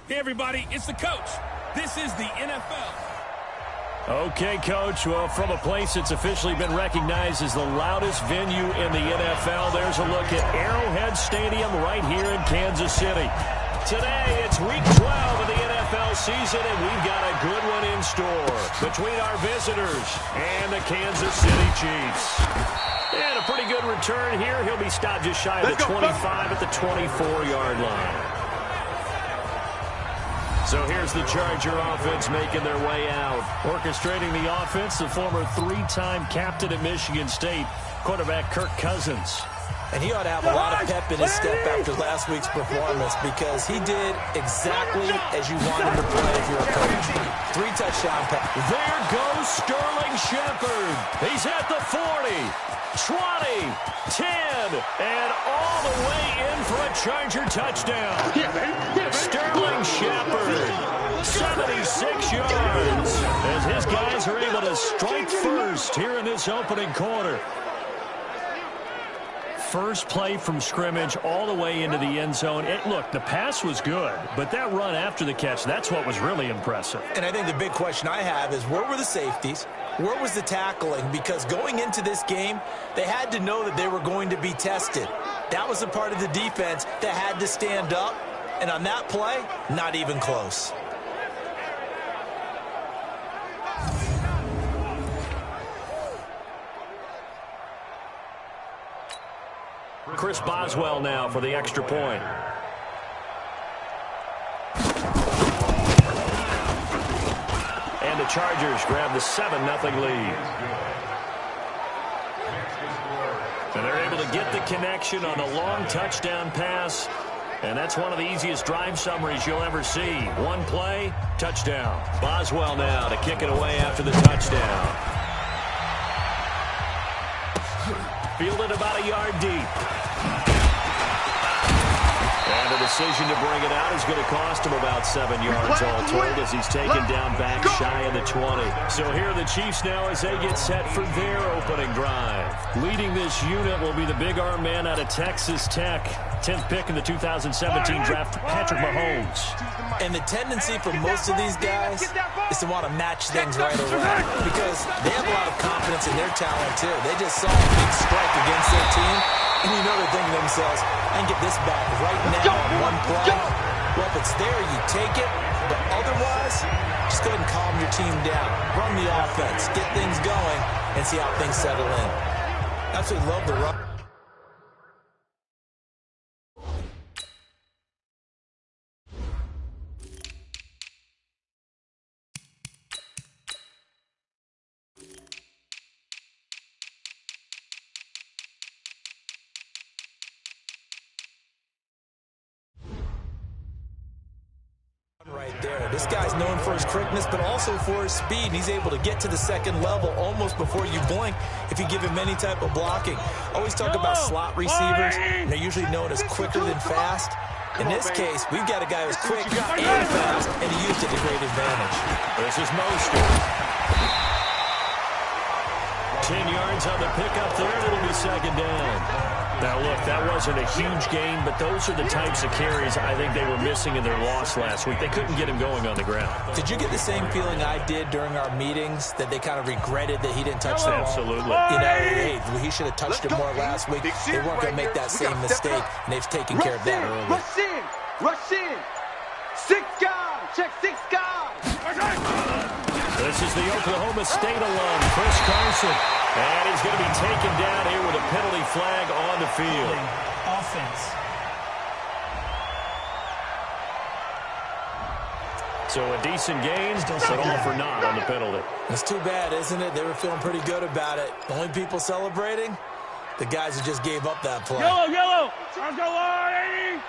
Hey, everybody, it's the coach. This is the NFL. Okay, Coach. Well, from a place that's officially been recognized as the loudest venue in the NFL, there's a look at Arrowhead Stadium right here in Kansas City. Today, it's Week 12 of the NFL season, and we've got a good one in store between our visitors and the Kansas City Chiefs. And a pretty good return here. He'll be stopped just shy of the 25 at the 24-yard line. So here's the Charger offense making their way out. Orchestrating the offense, the former three-time captain at Michigan State, quarterback Kirk Cousins. And he ought to have a lot of pep in his step after last week's performance because he did exactly as you want him to play if you're a coach. 3 touchdown passes. There goes Sterling Shepard. He's at the 40, 20, 10, and all the way in for a Charger touchdown. Sterling Shepard, 76 yards, as his guys are able to strike first here in this opening quarter. First play from scrimmage all the way into the end zone. Look, the pass was good, but that run after the catch, that's what was really impressive. And I think the big question I have is where were the safeties? Where was the tackling? Because going into this game, they had to know that they were going to be tested. That was a part of the defense that had to stand up. And on that play, not even close. Chris Boswell now for the extra point. And the Chargers grab the 7-0 lead. And they're able to get the connection on a long touchdown pass. And that's one of the easiest drive summaries you'll ever see. One play, touchdown. Boswell now to kick it away after the touchdown. Fielded about a yard deep. And the decision to bring it out is going to cost him about 7 yards all told as he's taken down back shy of the 20. So here are the Chiefs now as they get set for their opening drive. Leading this unit will be the big arm man out of Texas Tech. 10th pick in the 2017 draft, Patrick Mahomes. And the tendency for most of these guys is to want to match things right away because they have a lot of confidence in their talent too. They just saw a big strike against their team, and you know they're thinking to themselves, I can get this back right now on one play. Well, if it's there, you take it, but otherwise, just go ahead and calm your team down. Run the offense, get things going, and see how things settle in. Absolutely love the run. Right there. This guy's known for his quickness, but also for his speed. He's able to get to the second level almost before you blink if you give him any type of blocking. Always talk about slot receivers, and they're usually known as quicker than fast. In this case, we've got a guy who's quick and fast, and he used it to great advantage. This is Mostert. 10 yards on the pickup there, and it'll be second down. Now, look, that wasn't a huge gain, but those are the types of carries I think they were missing in their loss last week. They couldn't get him going on the ground. Did you get the same feeling I did during our meetings, that they kind of regretted that he didn't touch the ball? Absolutely. You know, hey, he should have touched it more last week. They weren't going to make that same mistake, and they've taken care of that early. Rush in! Rush in! 6 guys! Check 6 guys! This is the Oklahoma State alum, Chris Carson. And he's going to be taken down here with a penalty flag on the field. Offense. So a decent gain, but all for naught on the penalty. It's too bad, isn't it? They were feeling pretty good about it. The only people celebrating, the guys who just gave up that play. Yellow, yellow! Let's go, 80!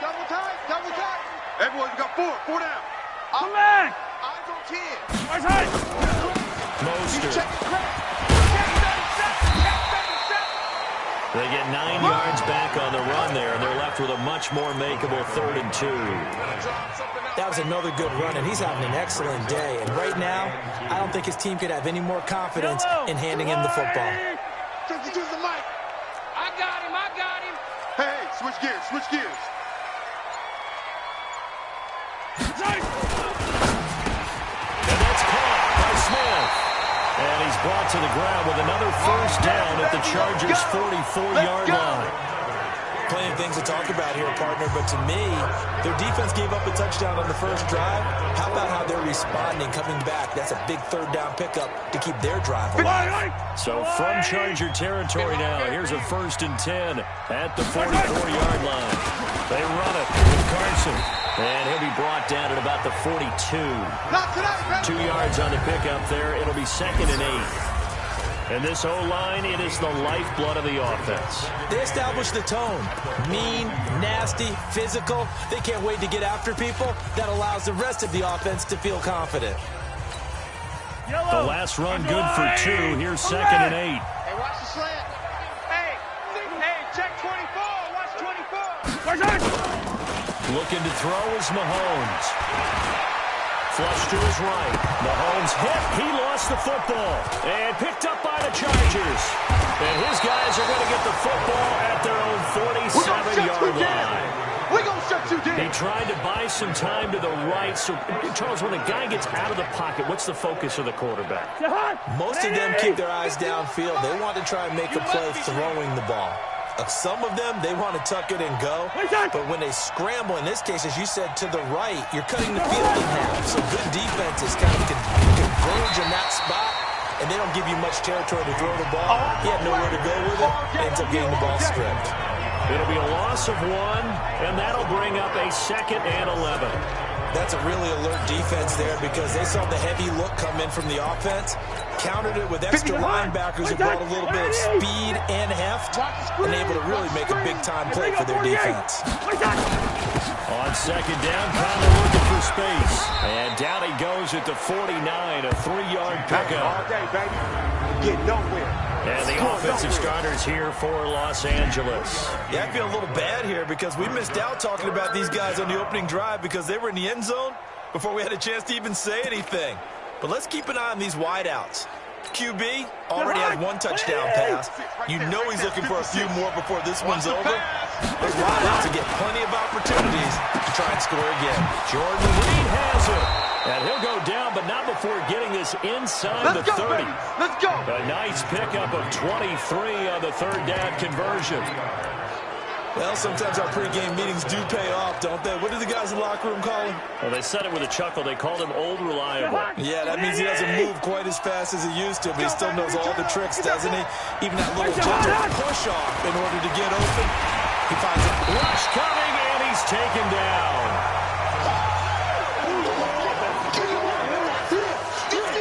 Double tight, double tight! Everyone, you got 4 down. Come back! Eyes on 10. Eyes high! Mostert. They get 9 yards back on the run there, and they're left with a much more makeable 3rd and 2. That was another good run, and he's having an excellent day. And right now, I don't think his team could have any more confidence in handing him the football. I got him. Hey, switch gears, switch gears. And that's caught by Smith. And he's brought to the ground with another first down at the Chargers' 44-yard line. Plenty of things to talk about here, partner, but to me, their defense gave up a touchdown on the first drive. How about how they're responding, coming back? That's a big third down pickup to keep their drive alive. So from Charger territory now, here's a 1st and 10 at the 44-yard line. They run it with Carson, and he'll be brought down at about the 42. 2 yards on the pickup there. It'll be 2nd and 8. And this O-line, it is the lifeblood of the offense. They established the tone. Mean, nasty, physical. They can't wait to get after people. That allows the rest of the offense to feel confident. The last run good for 2. Here's 2nd and 8. Hey, watch the slant. Hey, check 24. Watch 24. Looking to throw is Mahomes. Flush to his right. Mahomes hit. He lost the football. And picked up by the Chargers. And his guys are going to get the football at their own 47-yard line. We're going to shut you down. He tried to buy some time to the right. So, Charles, when a guy gets out of the pocket, what's the focus of the quarterback? Most of them keep their eyes downfield. They want to try and make a play throwing the ball. Some of them, they want to tuck it and go. But when they scramble, in this case, as you said, to the right, you're cutting the field in half. So good defenses kind of converge in that spot, and they don't give you much territory to throw the ball. He had nowhere to go with it. Ends up getting the ball stripped. It'll be a loss of 1, and that'll bring up a 2nd and 11. That's a really alert defense there because they saw the heavy look come in from the offense, countered it with extra linebackers who brought a little bit of speed and heft, and able to really make a big-time play for their defense. On 2nd down, Conner looking for space. And down he goes at the 49, a 3-yard pickup. All day, baby. Get nowhere. And the offensive starters here for Los Angeles. Yeah, I feel a little bad here because we missed out talking about these guys on the opening drive because they were in the end zone before we had a chance to even say anything. But let's keep an eye on these wideouts. QB already has 1 touchdown pass. You know he's looking for a few more before this one's over. Those wideouts will get plenty of opportunities to try and score again. Jordan Reed has it. And he'll go down, but not before getting this inside the 30. Let's go. A nice pickup of 23 on the 3rd down conversion. Well, sometimes our pregame meetings do pay off, don't they? What do the guys in the locker room call him? Well, they said it with a chuckle. They called him Old Reliable. Yeah, that means he doesn't move quite as fast as he used to, but he still knows all the tricks, doesn't he? Even that little gentle push-off in order to get open. He finds it. Rush coming, and he's taken down.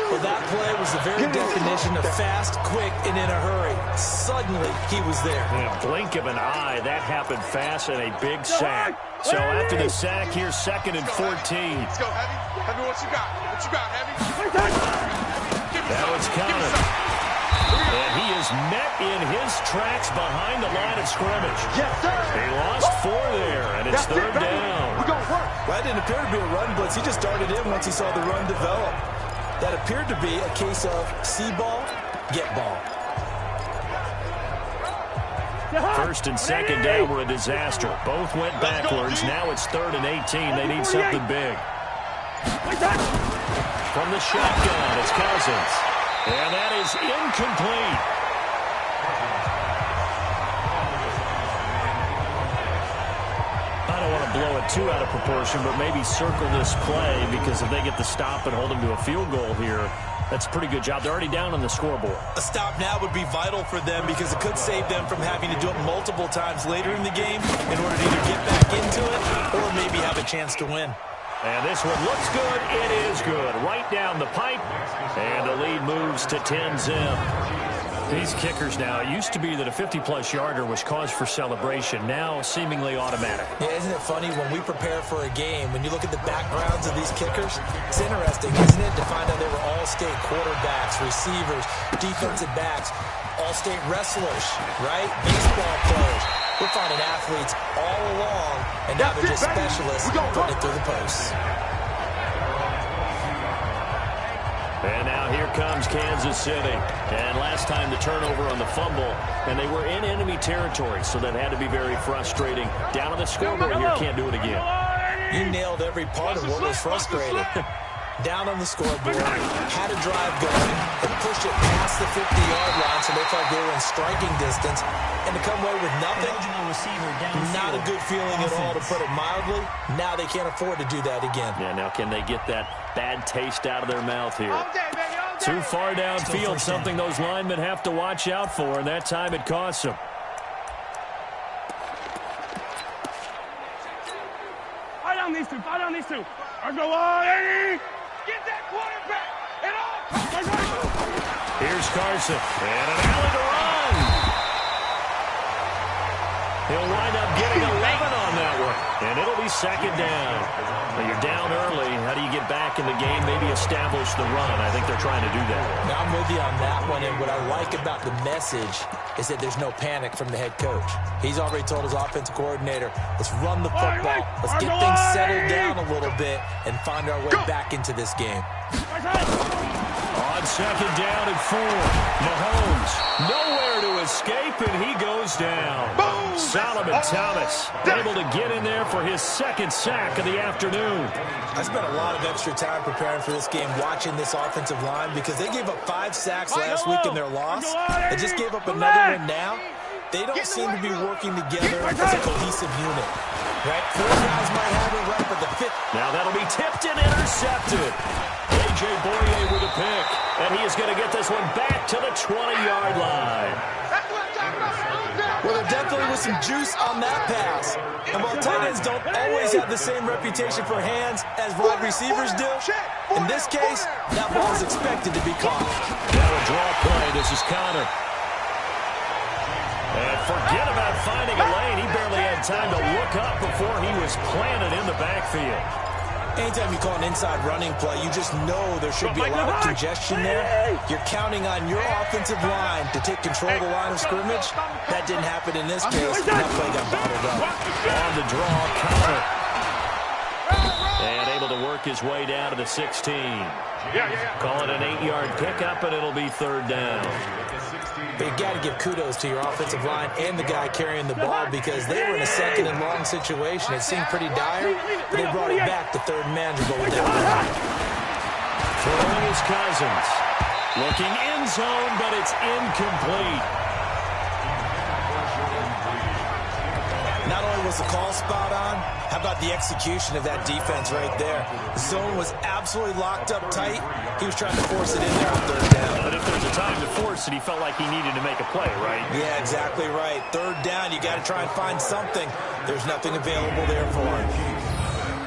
Well, that play was the very definition of fast, quick, and in a hurry. Suddenly, he was there. In a blink of an eye, that happened fast and a big sack. So after the sack, here's 2nd and 14. Let's go, Heavy. Heavy, what you got? What you got, Heavy? Now it's Conner. And he is met in his tracks behind the line of scrimmage. Yes, sir. He lost 4 there, and it's 3rd down. We're going to work. Well, that didn't appear to be a run blitz. He just darted in once he saw the run develop. That appeared to be a case of see ball, get ball. 1st and 2nd down were a disaster. Both went backwards. Now it's 3rd and 18. They need something big. From the shotgun, it's Cousins. And that is incomplete. I don't want to blow it too out of proportion, but maybe circle this play because if they get the stop and hold them to a field goal here, that's a pretty good job. They're already down on the scoreboard. A stop now would be vital for them because it could save them from having to do it multiple times later in the game in order to either get back into it or maybe have a chance to win. And this one looks good. It is good. Right down the pipe. And the lead moves to 10-zip. These kickers now, it used to be that a 50-plus yarder was cause for celebration. Now seemingly automatic. Yeah, isn't it funny when we prepare for a game, when you look at the backgrounds of these kickers, it's interesting, isn't it, to find out they were all-state quarterbacks, receivers, defensive backs, all-state wrestlers, right? Baseball players. We're finding athletes all along, and now they're just specialists putting it through the posts. And now here comes Kansas City. And last time the turnover on the fumble, and they were in enemy territory, so that had to be very frustrating. Down on the scoreboard here, can't do it again. You nailed every part of what was frustrating. Down on the scoreboard, had a drive going, and pushed it past the 50-yard line so they felt they were in striking distance. And to come away with nothing, not a good feeling at all, to put it mildly. Now they can't afford to do that again. Yeah, now can they get that bad taste out of their mouth here? Too far downfield, something those linemen have to watch out for, and that time it costs them. Fight on these two. Fight on these two. Let's go on, Eddie. Get that quarterback. And off. Here's Carson. And an alley to run. He'll wind up getting 11 on that one. And it'll be second down. Now you're down early. How do you get back in the game? Maybe establish the run. I think they're trying to do that. Now I'm with you on that one. And what I like about the message is that there's no panic from the head coach. He's already told his offensive coordinator, let's run the football. Let's get things settled down a little bit and find our way back into this game. On second down and 4, Mahomes nowhere to escape, and he goes down. Boom! Solomon Thomas able to get in there for his second sack of the afternoon. I spent a lot of extra time preparing for this game, watching this offensive line, because they gave up 5 sacks last week in their loss. They just gave up another one now. They don't seem to be working together as a cohesive unit. Right? 4 guys might have it right, but the 5th. Now that'll be tipped and intercepted. A.J. Boye with a pick, and he is going to get this one back to the 20-yard line. Well, there definitely was some juice on that pass. And while tight ends don't always have the same reputation for hands as wide receivers do, in this case, that ball is expected to be caught. Now a draw play. This is Connor. And forget about finding a lane. He barely had time to look up before he was planted in the backfield. Anytime you call an inside running play, you just know there should be a lot of congestion there. You're counting on your offensive line to take control of the line of scrimmage. That didn't happen in this case, and that play got bottled up. On the draw, Connor. And able to work his way down to the 16. Call it an 8-yard pickup, and it'll be third down. But you got to give kudos to your offensive line and the guy carrying the ball, because they were in a second and long situation. It seemed pretty dire, but they brought it back to third and manageable with that run. Throwing is Cousins. Looking end zone, but it's incomplete. Not only was the call spot on, how about the execution of that defense right there? The zone was absolutely locked up tight. He was trying to force it in there on third down. But if there's a time to force it, he felt like he needed to make a play, right? Yeah, exactly right. Third down, you got to try and find something. There's nothing available there for him.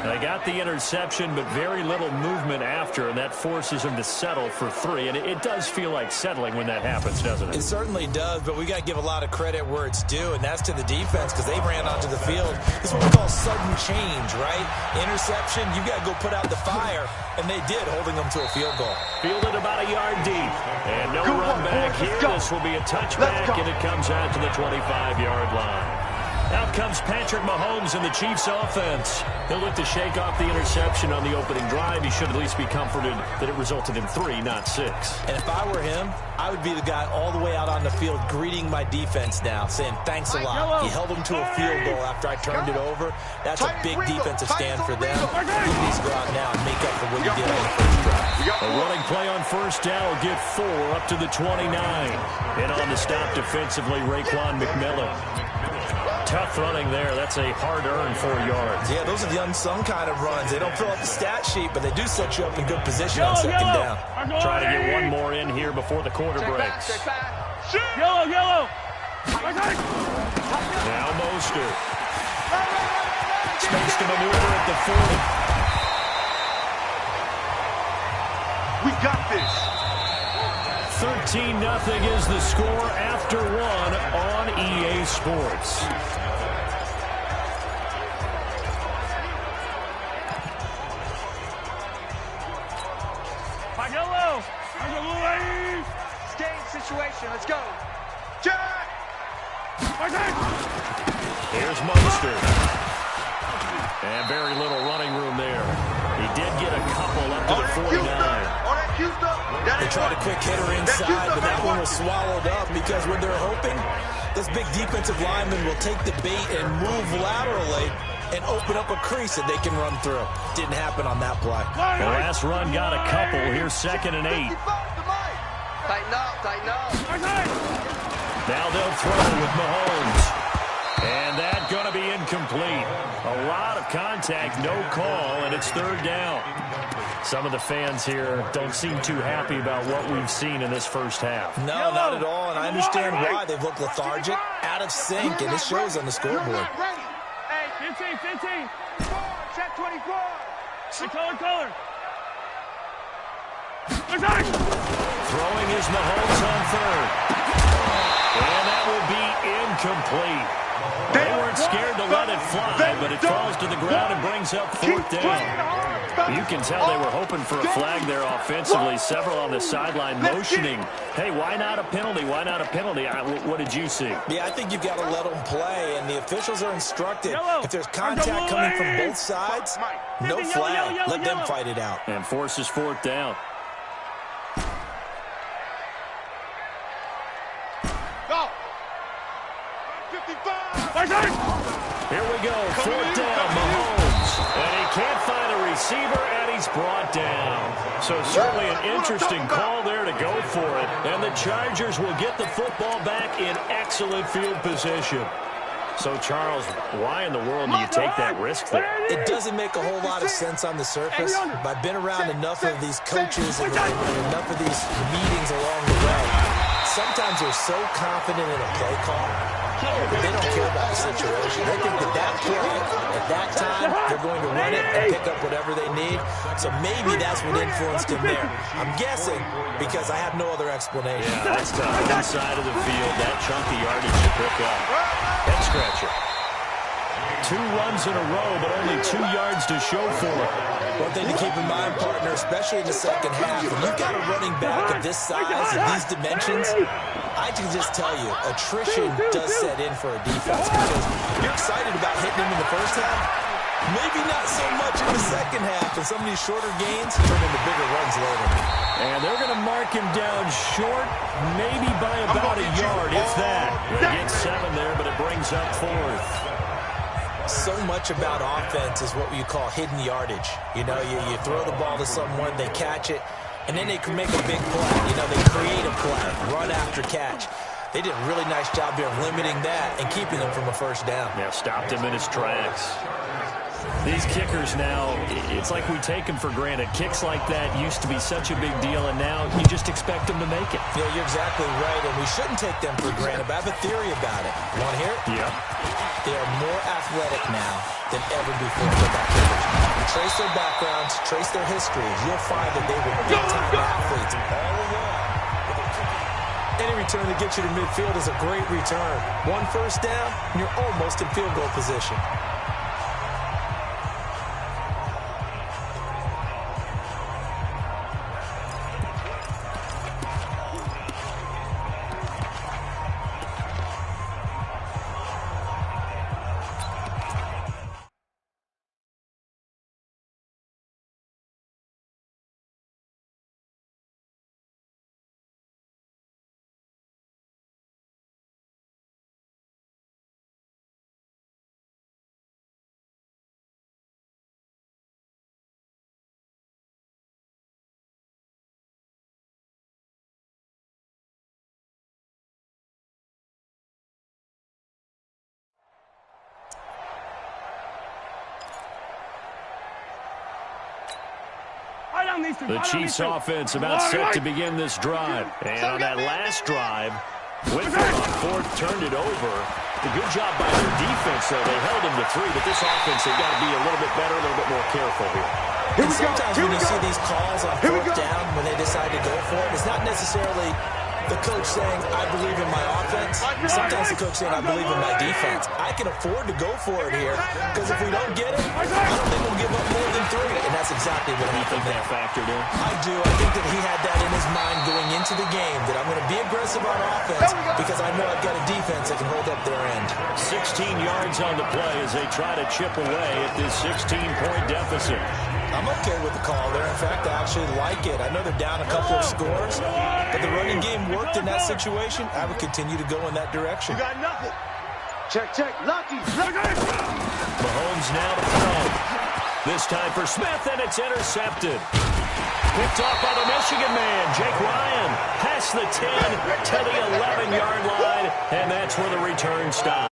They got the interception, but very little movement after, and that forces him to settle for 3. And it does feel like settling when that happens, doesn't it? It certainly does, but we got to give a lot of credit where it's due, and that's to the defense, because they ran onto the field. This is what we call sudden change, right? Interception, you got to go put out the fire, and they did, holding them to a field goal. Fielded about a yard deep, and no run back here. This will be a touchback, and it comes out to the 25-yard line. Out comes Patrick Mahomes in the Chiefs' offense. He'll look to shake off the interception on the opening drive. He should at least be comforted that it resulted in 3, not 6. And if I were him, I would be the guy all the way out on the field greeting my defense now, saying thanks a lot. You held them to a field goal after I turned it over. That's a big defensive stand for them. He needs to go out now and make up for what he did on the first drive. A running play on first down will get 4 up to the 29. And on the stop defensively, Raekwon McMillan. Tough running there. That's a hard-earned 4 yards. Yeah, those are the unsung kind of runs. They don't fill up the stat sheet, but they do set you up in good position on second down. Try to get one more in here before the quarter breaks. Yellow. Now Mostert. Space to maneuver at the 40. We got this. 13-0 is the score after 1 on EA Sports. Game situation. Let's go. Jack. Here's Mostert. And very little running room there. He did get a couple up to the 49. They tried a quick hitter inside, but that one was swallowed up, because when they're hoping this big defensive lineman will take the bait and move laterally, and open up a crease that they can run through. Didn't happen on that play. The last run got a couple. Here's 2nd and 8. Tighten up, tighten up. Now they'll throw with Mahomes. And that's going to be incomplete. A lot of contact, no call, and it's 3rd down. Some of the fans here don't seem too happy about what we've seen in this first half. No, not at all, and I understand why. They've looked lethargic, out of sync, and it shows on the scoreboard. Hey, 15. Check 24. Hey, color. Throwing is Mahomes on 3rd. And that will be incomplete. They weren't scared to let it fly, but it falls to the ground and brings up 4th down. You can tell they were hoping for a flag there offensively. Several on the sideline motioning, hey, why not a penalty? Why not a penalty? What did you see? Yeah, I think you've got to let them play, and the officials are instructed. If there's contact coming from both sides, no flag. Let them fight it out. And forces 4th down. Go. 55. Here we go, 4th down, Mahomes. And he can't find a receiver, and he's brought down. So certainly an interesting call there to go for it. And the Chargers will get the football back in excellent field position. So, Charles, why in the world do you take that risk there? It doesn't make a whole lot of sense on the surface, but I've been around enough of these coaches and enough of these meetings along the way. Sometimes they're so confident in a play call, they don't care about the situation. They think that play, at that time, they're going to run it and pick up whatever they need. So maybe that's what influenced him there. I'm guessing because I have no other explanation. Yeah, that's tough. Inside of the field, that chunky yardage to pick up. Head scratcher. 2 runs in a row, but only 2 yards to show for it. One thing to keep in mind, partner, especially in the second half, when you've got a running back of this size and these dimensions, I can just tell you, attrition does set in for a defense because you're excited about hitting him in the first half, maybe not so much in the second half, and some of these shorter gains turn into bigger runs later. And they're going to mark him down short, maybe by about a yard, if that. They get 7 there, but it brings up 4th. So much about offense is what you call hidden yardage. You know, you throw the ball to someone, they catch it, and then they can make a big play. You know, they create a play, run after catch. They did a really nice job here of limiting that and keeping them from a first down. Yeah, stopped him in his tracks. These kickers now, it's like we take them for granted. Kicks like that used to be such a big deal, and now you just expect them to make it. Yeah, you're exactly right, and we shouldn't take them for granted, but I have a theory about it. You want to hear it? Yeah. They are more athletic now than ever before football kickers. You trace their backgrounds, trace their histories, you'll find that they were big-time athletes all along. Any return that gets you to midfield is a great return. 1 first down, and you're almost in field goal position. The Chiefs offense about set to begin this drive. And on that last drive, Whitfield on 4th turned it over. A good job by their defense, though. They held him to 3, but this offense, they've got to be a little bit better, a little bit more careful here. And sometimes when you see these calls on 4th down, when they decide to go for it, it's not necessarily the coach saying, I believe in my offense. Sometimes the coach saying, I believe in my defense. I can afford to go for it here because if we don't get it, I don't think we'll give up more than 3. And that's exactly what I think that factored in. I do. I think that he had that in his mind going into the game, that I'm going to be aggressive on offense because I know I've got a defense that can hold up their end. 16 yards on the play as they try to chip away at this 16-point deficit. I'm okay with the call there. In fact, I actually like it. I know they're down a couple of scores, but the running game worked in that situation. I would continue to go in that direction. You got nothing. Check. Lucky. Mahomes now to throw. This time for Smith, and it's intercepted. Picked off by the Michigan man, Jake Ryan. Past the 10 to the 11-yard line, and that's where the return stops.